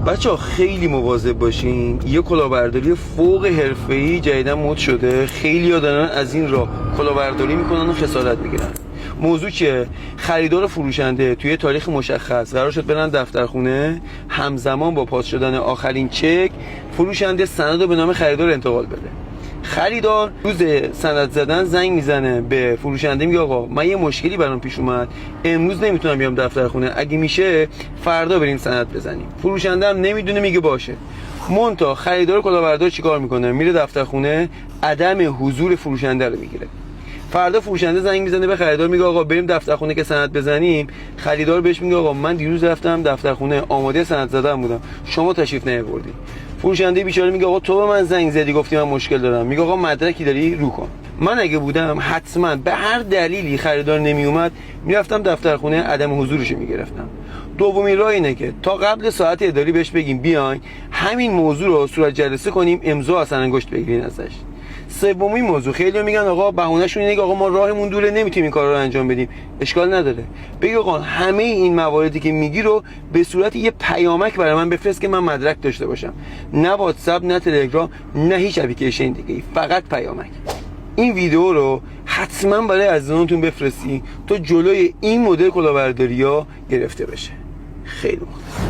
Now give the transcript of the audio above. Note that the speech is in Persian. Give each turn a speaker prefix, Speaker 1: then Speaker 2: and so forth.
Speaker 1: بچه‌ها خیلی مواظب باشین. یه کلاهبرداری فوق حرفه‌ای جدیداً مد شده. خیلی‌ها دارن از این راه کلاهبرداری میکنن و خسارت میگیرن. موضوع چیه؟ خریدار و فروشنده توی تاریخ مشخص قرار شد برن دفترخونه، همزمان با پاس شدن آخرین چک فروشنده سند رو به نام خریدار انتقال بده. خریدار روز سند زدن زنگ میزنه به فروشنده، میگه آقا من یه مشکلی برام پیش اومد، امروز نمیتونم بیام دفترخونه، اگه میشه فردا بریم سند بزنیم. فروشنده هم نمیدونه، میگه باشه. مونتا خریدار کلاهبردار چیکار میکنه؟ میره دفترخونه، عدم حضور فروشنده رو میگیره. فردا فروشنده زنگ میزنه به خریدار، میگه آقا بریم دفترخونه که سند بزنیم. خریدار بهش میگه آقا من دیروز رفتم دفترخونه، آماده سند زدن بودم، شما تشریف نیاوردی. فروشنده بیچاره میگه آقا تو به من زنگ زدی گفتی من مشکل دارم. میگه آقا مدرکی داری رو کن. من اگه بودم حتما به هر دلیلی خریدار نمی اومد میرفتم دفترخونه، عدم حضورش میگرفتم. دومین راه اینه که تا قبل ساعت اداری بهش بگیم بیاین همین موضوع رو صورت جلسه کنیم، امضا اصلا انگشت بگیرین ازش. سومین موضوع، خیلی میگن آقا بهونه‌شون اینه که آقا ما راهمون دوره نمیتونیم این کارا رو انجام بدیم. اشکال نداره، بگی آقا همه این مواردی که میگی رو به صورت یه پیامک برای من بفرست که من مدرک داشته باشم. نه واتساپ، نه تلگرام، نه هیچ اپلیکیشن دیگه، فقط پیامک. این ویدیو رو حتما برای عزیزانتون بفرستی تا جلوی این مدل کلاهبرداری‌ها گرفته بشه. خیلی مخلصم.